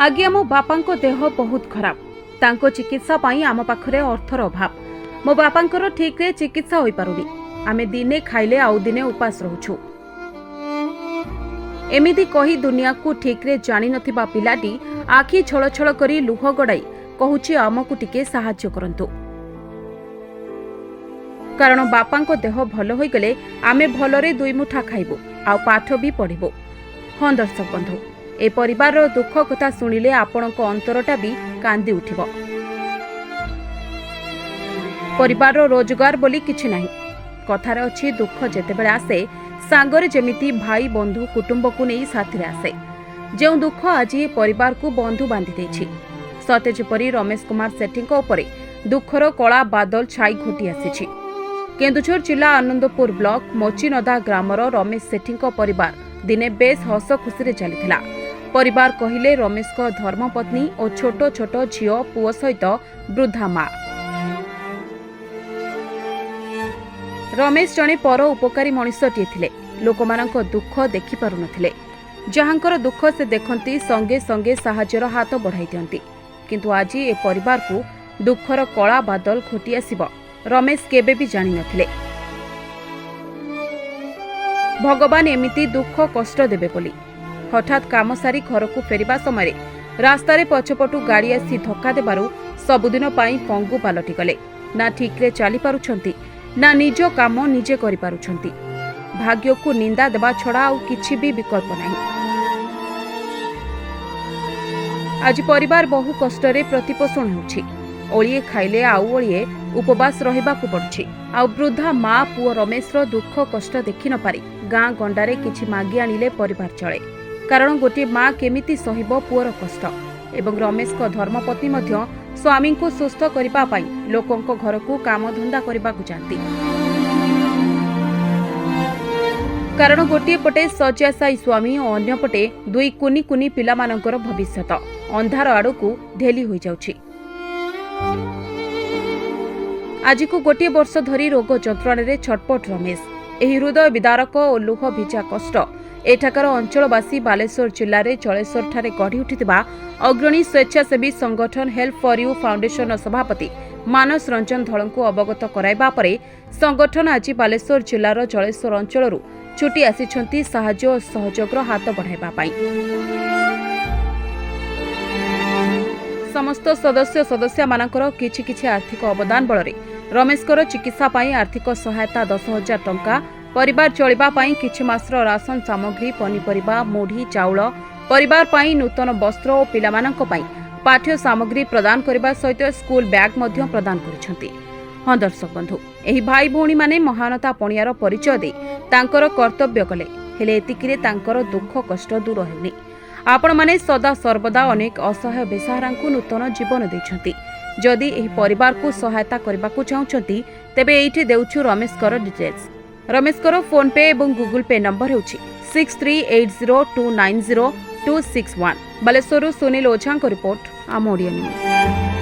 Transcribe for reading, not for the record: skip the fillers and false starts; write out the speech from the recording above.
आगे मो बापांको देह बहुत खराब तांको चिकित्सा पाई आम पाखरे अर्थर अभाव मो बापांकर ठीक रे चिकित्सा होई पारुनी आमे दिने खाइले आउ दिने उपास रहूछु एमिति कही दुनिया को ठीक रे जानि नथिबा पिलाटी आखि छळ छळ करी लुह गडाई कहूची आमकु टिके सहाय्य करंतु कारण बापांको देह भल होई गले आमे भलरे दुई मुठा खाइबो आ पाठ भी पढिबो। हाँ दर्शक बंधु ए परिवार दुख कथा शुणिले आपणक अंतरटा भी कांदी उठिब। परिवार रोजगार बोली किछि नाही कथार अछि दुख जेतेबेले आसे सांगरे जेमिति भाई बंधु कुटुंब को नहीं साथी आसे जो दुख आज ए परिवार को बंधु बांधि देछि सते जेपरि रमेश कुमार सेठी उपरे दुखर कला बादल छाई घोटी आसिछि। केन्दुझर जिला आनंदपुर ब्लॉक मोचिनदा ग्रामर रमेश सेठी परिवार दिने बेस हस खुशी चली परिवार कहिले रमेश को धर्मपत्नी और छोट छोट झियो पुओ सहित वृद्धा माँ। रमेश जणे पर उपकारी मनिषटिए थिले लोकमानक दुख देखि पारु नथिले जहांकर दुख से देखंती संगे संगे साहाଯ୍ୟର हाथ बढ़ाई दियंती किंतु आज ए परिवार को दुखर कला बादल घोटी आसिब रमेश केबे भी जानि नथिले। भगवान एमिति दुख कष्ट देबे बोली हठात काम सारी घर को फेरिबा समय रास्तार पछपटू गाड़ी आसी धक्का देबारु सबुदिन पाई पंगु पालटि गले ना ठीक रे चली पारुछंती ना निज काम निजे करि पारुछंती भाग्य को निंदा देबा छड़ा आउ किछि भी विकल्प नाही। आज परिवार बहु कष्टरे प्रतिपोषण होछि ओलिए खाइले आउ ओलिए उपवास रहिबाकु पड़छि आउ वृद्धा माँ पुओ रमेशर दुख कष्ट देखि न पारि गाँ गंडारे किछि मागी आनिले परिवार चले कारण गोटे माँ केमिति सहिब पुओर कष्ट एवं रमेश को धर्मपत्नी मध्य स्वामी को सुस्थ करिबा पई लोकंक घर को काम धंदा करिबाकु जाती कारण गोटे पटे शଯ୍ୟାଶାयୀ स्वामी और अन्य पटे दुई कुनी कुनी पिला मानकर भविष्यत अंधार आड़कू ढेली होई जाउछि। आज को गोटे वर्ष धरी रोग जंत्रण छटपट रमेश एही हृदय विदारक और लुह भिजा कष्ट एठाकर अंचलवासी बालेश्वर जिले में चलेश्वर ठारे गढ़ी उठिथिबा अग्रणी स्वेच्छासेवी संगठन हेल्प फॉर यू फाउंडेशन सभापति मानस रंजन धल को अवगत कराइबा परे संगठन आज बालेश्वर जिलार चलेश्वर अंचलरू छुटी आसिछंती साहाय्य और सहयोगर हाथ बढ़ाइबा पाई। समस्त सदस्य सदस्य मानकर किछि किछि आर्थिक अवदान बलरे रमेशकर चिकित्सा पाई आर्थिक सहायता 10,000 टंका परिवार चलिबा पाई किछि मासर राशन सामग्री पनीपरिबा मुढ़ी चाउल परिवार पाई नूतन वस्त्र और पिलामानक पाई पाठ्य सामग्री प्रदान करबा सहित स्कूल बैग मध्य प्रदान करिसंती। हाँ दर्शक बंधु एही भाई भौणी माने महानता पणियार परिचय दे तांकर कर्तव्य कले हेले एतिकिरे तांकर दुख कष्ट दूर हेउनी आपण माने सदा सर्वदा अनेक असहाय बेसहारांकु नूतन जीवन दैछंती जदि एही परिवार को सहायता करबाकू चाहुछंती तेबे एइठी देउछु रमेशकर डिटेल्स रमेशकर फोन पे एवं गूगल पे नंबर हेउछि 6380290261 बालेश्वरु सुनील ओझांको रिपोर्ट आम ओडिया न्यूज।